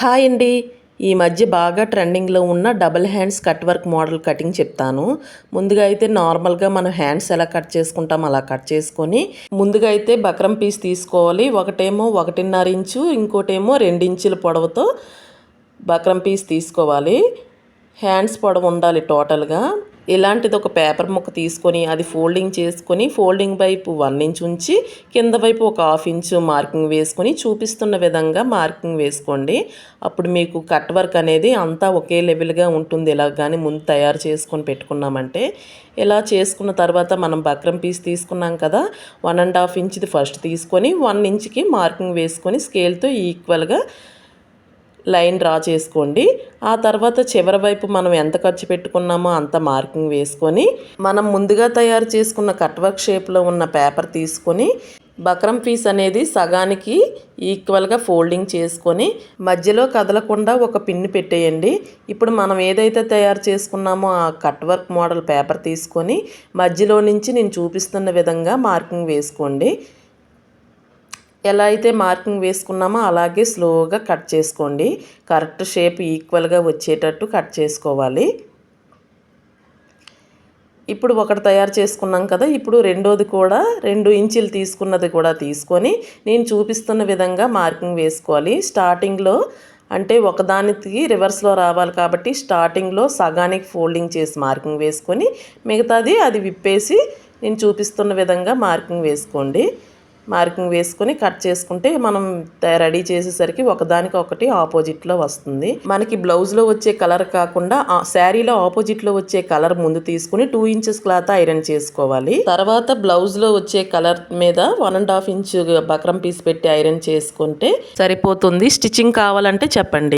Hi అండి. ఈ మధ్య బాగా ట్రెండింగ్లో ఉన్న double hands cut work model cutting చెప్తాను. ముందుగా అయితే నార్మల్గా మనం హ్యాండ్స్ ఎలా కట్ చేసుకుంటాం అలా కట్ చేసుకొని, ముందుగా అయితే బక్రం పీస్ తీసుకోవాలి. ఒకటేమో 1.5 ఇంచు, ఇంకోటేమో 2 ఇంచుల పొడవుతో బక్రం పీస్ తీసుకోవాలి. హ్యాండ్స్ పొడవు ఉండాలి టోటల్గా. ఇలాంటిది ఒక పేపర్ ముక్క తీసుకొని అది ఫోల్డింగ్ చేసుకొని, ఫోల్డింగ్ వైపు 1 ఇంచ్ ఉంచి కింద వైపు ఒక 1/2 ఇంచు మార్కింగ్ వేసుకొని చూపిస్తున్న విధంగా మార్కింగ్ వేసుకోండి. అప్పుడు మీకు కట్ వర్క్ అనేది అంతా ఒకే లెవెల్గా ఉంటుంది. ఇలా కానీ ముందు తయారు చేసుకొని పెట్టుకున్నామంటే, ఇలా చేసుకున్న తర్వాత మనం బక్రం పీస్ తీసుకున్నాం కదా, 1.5 ఇంచ్ది ఫస్ట్ తీసుకొని 1 ఇంచ్కి మార్కింగ్ వేసుకొని స్కేల్తో ఈక్వల్గా లైన్ డ్రా చేసుకోండి. ఆ తర్వాత చివరి వైపు మనం ఎంత ఖర్చు పెట్టుకున్నామో అంత మార్కింగ్ వేసుకొని, మనం ముందుగా తయారు చేసుకున్న కట్ వర్క్ షేప్లో ఉన్న పేపర్ తీసుకొని బక్రం పీస్ అనేది సగానికి ఈక్వల్గా ఫోల్డింగ్ చేసుకొని మధ్యలో కదలకుండా ఒక పిన్ పెట్టేయండి. ఇప్పుడు మనం ఏదైతే తయారు చేసుకున్నామో ఆ కట్ వర్క్ మోడల్ పేపర్ తీసుకొని మధ్యలో నుంచి నేను చూపిస్తున్న విధంగా మార్కింగ్ వేసుకోండి. ఎలా అయితే మార్కింగ్ వేసుకున్నామో అలాగే స్లోగా కట్ చేసుకోండి. కరెక్ట్ షేప్ ఈక్వల్గా వచ్చేటట్టు కట్ చేసుకోవాలి. ఇప్పుడు ఒకటి తయారు చేసుకున్నాం కదా, ఇప్పుడు రెండోది కూడా 2 ఇంచులు తీసుకున్నది కూడా తీసుకొని నేను చూపిస్తున్న విధంగా మార్కింగ్ వేసుకోవాలి. స్టార్టింగ్లో అంటే ఒకదానికి రివర్స్లో రావాలి కాబట్టి స్టార్టింగ్లో సగానికి ఫోల్డింగ్ చేసి మార్కింగ్ వేసుకొని మిగతాది అది విప్పేసి నేను చూపిస్తున్న విధంగా మార్కింగ్ వేసుకోండి. మార్కింగ్ వేసుకొని కట్ చేసుకుంటే మనం రెడీ చేసేసరికి ఒకదానికి ఒకటి ఆపోజిట్లో వస్తుంది. మనకి బ్లౌజ్లో వచ్చే కలర్ కాకుండా శారీలో ఆపోజిట్లో వచ్చే కలర్ ముందు తీసుకుని 2 ఇంచెస్ క్లాత్ ఐరన్ చేసుకోవాలి. తర్వాత బ్లౌజ్లో వచ్చే కలర్ మీద 1.5 ఇంచు బక్రం పీస్ పెట్టి ఐరన్ చేసుకుంటే సరిపోతుంది. స్టిచ్చింగ్ కావాలంటే చెప్పండి.